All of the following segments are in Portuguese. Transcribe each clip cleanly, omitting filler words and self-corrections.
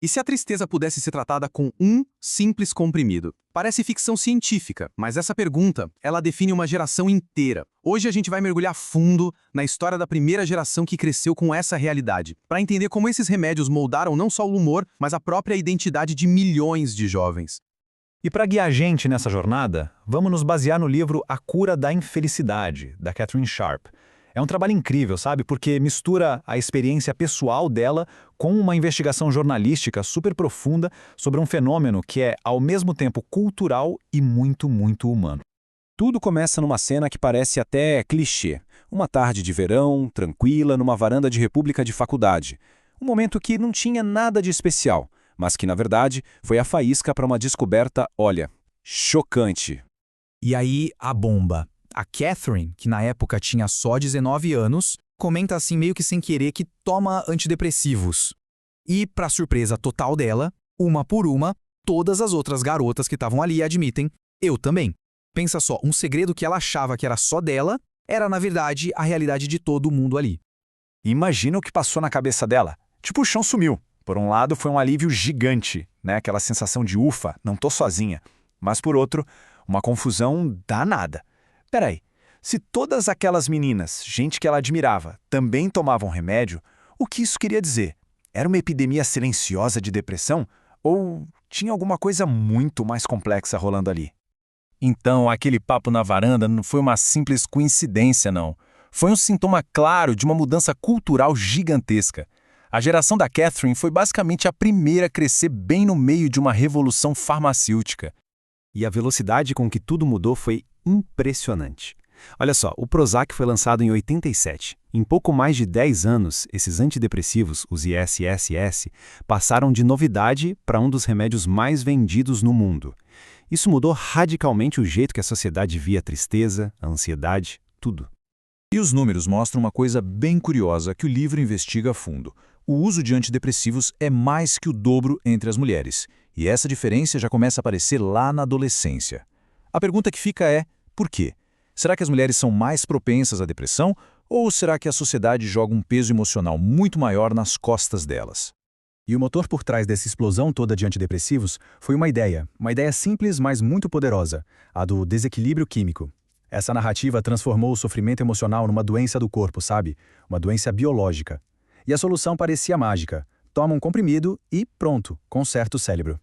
E se a tristeza pudesse ser tratada com um simples comprimido? Parece ficção científica, mas essa pergunta, ela define uma geração inteira. Hoje a gente vai mergulhar fundo na história da primeira geração que cresceu com essa realidade, para entender como esses remédios moldaram não só o humor, mas a própria identidade de milhões de jovens. E para guiar a gente nessa jornada, vamos nos basear no livro A Cura da Infelicidade, da Catherine Sharp. É um trabalho incrível, sabe? Porque mistura a experiência pessoal dela com uma investigação jornalística super profunda sobre um fenômeno que é, ao mesmo tempo, cultural e muito, muito humano. Tudo começa numa cena que parece até clichê. Uma tarde de verão, tranquila, numa varanda de república de faculdade. Um momento que não tinha nada de especial, mas que, na verdade, foi a faísca para uma descoberta, olha, chocante. E aí, a bomba. A Catherine, que na época tinha só 19 anos, comenta assim meio que sem querer que toma antidepressivos. E, pra surpresa total dela, uma por uma, todas as outras garotas que estavam ali admitem, eu também. Pensa só, um segredo que ela achava que era só dela, era na verdade a realidade de todo mundo ali. Imagina o que passou na cabeça dela. Tipo, o chão sumiu. Por um lado, foi um alívio gigante, né? Aquela sensação de ufa, não tô sozinha. Mas por outro, uma confusão danada. Peraí, se todas aquelas meninas, gente que ela admirava, também tomavam remédio, o que isso queria dizer? Era uma epidemia silenciosa de depressão? Ou tinha alguma coisa muito mais complexa rolando ali? Então, aquele papo na varanda não foi uma simples coincidência, não. Foi um sintoma claro de uma mudança cultural gigantesca. A geração da Catherine foi basicamente a primeira a crescer bem no meio de uma revolução farmacêutica. E a velocidade com que tudo mudou foi impressionante. Olha só, o Prozac foi lançado em 87. Em pouco mais de 10 anos, esses antidepressivos, os ISSS, passaram de novidade para um dos remédios mais vendidos no mundo. Isso mudou radicalmente o jeito que a sociedade via a tristeza, a ansiedade, tudo. E os números mostram uma coisa bem curiosa que o livro investiga a fundo. O uso de antidepressivos é mais que o dobro entre as mulheres. E essa diferença já começa a aparecer lá na adolescência. A pergunta que fica é, por quê? Será que as mulheres são mais propensas à depressão? Ou será que a sociedade joga um peso emocional muito maior nas costas delas? E o motor por trás dessa explosão toda de antidepressivos foi uma ideia simples, mas muito poderosa, a do desequilíbrio químico. Essa narrativa transformou o sofrimento emocional numa doença do corpo, sabe? Uma doença biológica. E a solução parecia mágica. Toma um comprimido e pronto, conserta o cérebro.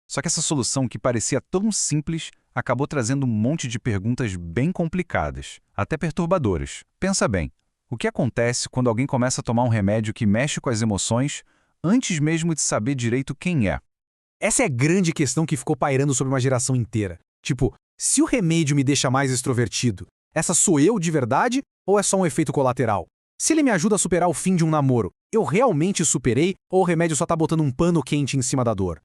Só que essa solução, que parecia tão simples, acabou trazendo um monte de perguntas bem complicadas, até perturbadoras. Pensa bem, o que acontece quando alguém começa a tomar um remédio que mexe com as emoções antes mesmo de saber direito quem é? Essa é a grande questão que ficou pairando sobre uma geração inteira. Tipo, se o remédio me deixa mais extrovertido, essa sou eu de verdade ou é só um efeito colateral? Se ele me ajuda a superar o fim de um namoro, eu realmente superei ou o remédio só tá botando um pano quente em cima da dor?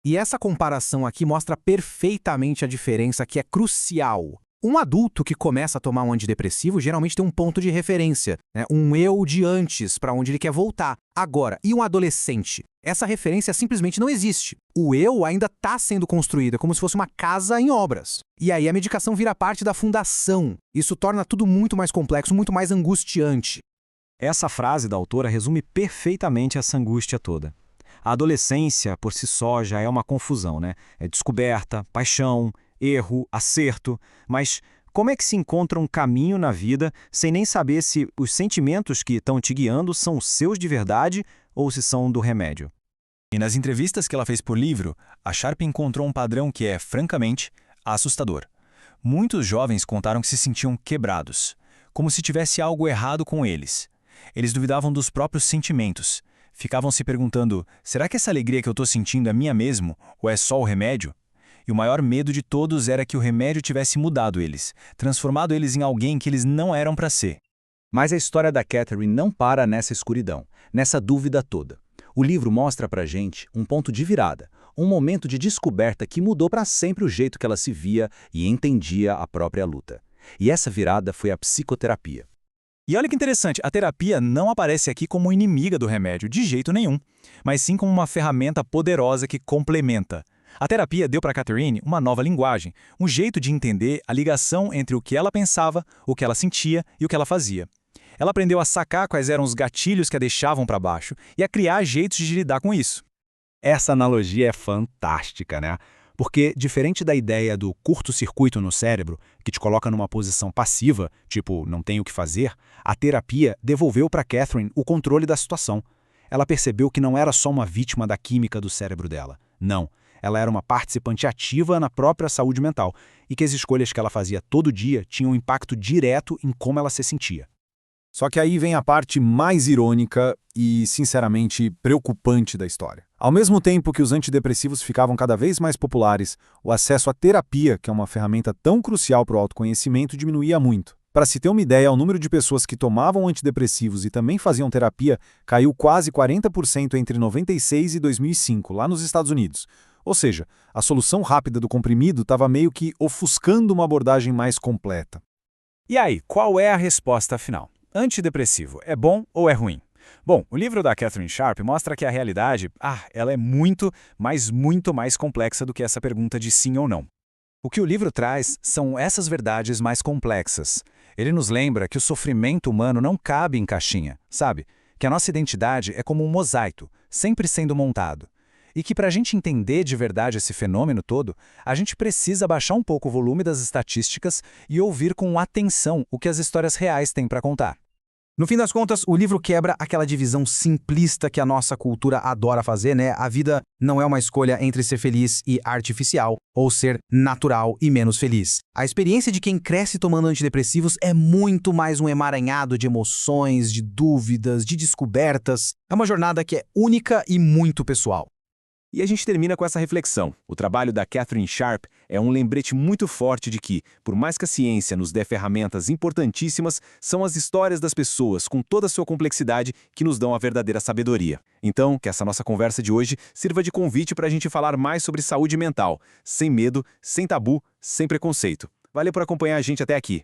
E essa comparação aqui mostra perfeitamente a diferença que é crucial. Um adulto que começa a tomar um antidepressivo geralmente tem um ponto de referência, né? Um eu de antes, para onde ele quer voltar. Agora, e um adolescente? Essa referência simplesmente não existe. O eu ainda está sendo construído, é como se fosse uma casa em obras. E aí a medicação vira parte da fundação. Isso torna tudo muito mais complexo, muito mais angustiante. Essa frase da autora resume perfeitamente essa angústia toda. A adolescência, por si só, já é uma confusão, né? É descoberta, paixão, erro, acerto. Mas como é que se encontra um caminho na vida sem nem saber se os sentimentos que estão te guiando são os seus de verdade ou se são do remédio? E nas entrevistas que ela fez por livro, a Sharp encontrou um padrão que é, francamente, assustador. Muitos jovens contaram que se sentiam quebrados, como se tivesse algo errado com eles. Eles duvidavam dos próprios sentimentos. Ficavam se perguntando, será que essa alegria que eu estou sentindo é minha mesmo, ou é só o remédio? E o maior medo de todos era que o remédio tivesse mudado eles, transformado eles em alguém que eles não eram para ser. Mas a história da Catherine não para nessa escuridão, nessa dúvida toda. O livro mostra pra gente um ponto de virada, um momento de descoberta que mudou para sempre o jeito que ela se via e entendia a própria luta. E essa virada foi a psicoterapia. E olha que interessante, a terapia não aparece aqui como inimiga do remédio, de jeito nenhum, mas sim como uma ferramenta poderosa que complementa. A terapia deu para Catherine uma nova linguagem, um jeito de entender a ligação entre o que ela pensava, o que ela sentia e o que ela fazia. Ela aprendeu a sacar quais eram os gatilhos que a deixavam para baixo e a criar jeitos de lidar com isso. Essa analogia é fantástica, né? Porque, diferente da ideia do curto-circuito no cérebro, que te coloca numa posição passiva, tipo, não tenho o que fazer, a terapia devolveu para Catherine o controle da situação. Ela percebeu que não era só uma vítima da química do cérebro dela. Não, ela era uma participante ativa na própria saúde mental e que as escolhas que ela fazia todo dia tinham um impacto direto em como ela se sentia. Só que aí vem a parte mais irônica e, sinceramente, preocupante da história. Ao mesmo tempo que os antidepressivos ficavam cada vez mais populares, o acesso à terapia, que é uma ferramenta tão crucial para o autoconhecimento, diminuía muito. Para se ter uma ideia, o número de pessoas que tomavam antidepressivos e também faziam terapia caiu quase 40% entre 96 e 2005, lá nos Estados Unidos. Ou seja, a solução rápida do comprimido estava meio que ofuscando uma abordagem mais completa. E aí, qual é a resposta final? Antidepressivo é bom ou é ruim? Bom, o livro da Catherine Sharp mostra que a realidade, ela é muito, mas muito mais complexa do que essa pergunta de sim ou não. O que o livro traz são essas verdades mais complexas. Ele nos lembra que o sofrimento humano não cabe em caixinha, sabe? Que a nossa identidade é como um mosaico, sempre sendo montado. E que para a gente entender de verdade esse fenômeno todo, a gente precisa baixar um pouco o volume das estatísticas e ouvir com atenção o que as histórias reais têm para contar. No fim das contas, o livro quebra aquela divisão simplista que a nossa cultura adora fazer, né? A vida não é uma escolha entre ser feliz e artificial, ou ser natural e menos feliz. A experiência de quem cresce tomando antidepressivos é muito mais um emaranhado de emoções, de dúvidas, de descobertas. É uma jornada que é única e muito pessoal. E a gente termina com essa reflexão. O trabalho da Catherine Sharp é um lembrete muito forte de que, por mais que a ciência nos dê ferramentas importantíssimas, são as histórias das pessoas, com toda a sua complexidade, que nos dão a verdadeira sabedoria. Então, que essa nossa conversa de hoje sirva de convite para a gente falar mais sobre saúde mental, sem medo, sem tabu, sem preconceito. Valeu por acompanhar a gente até aqui.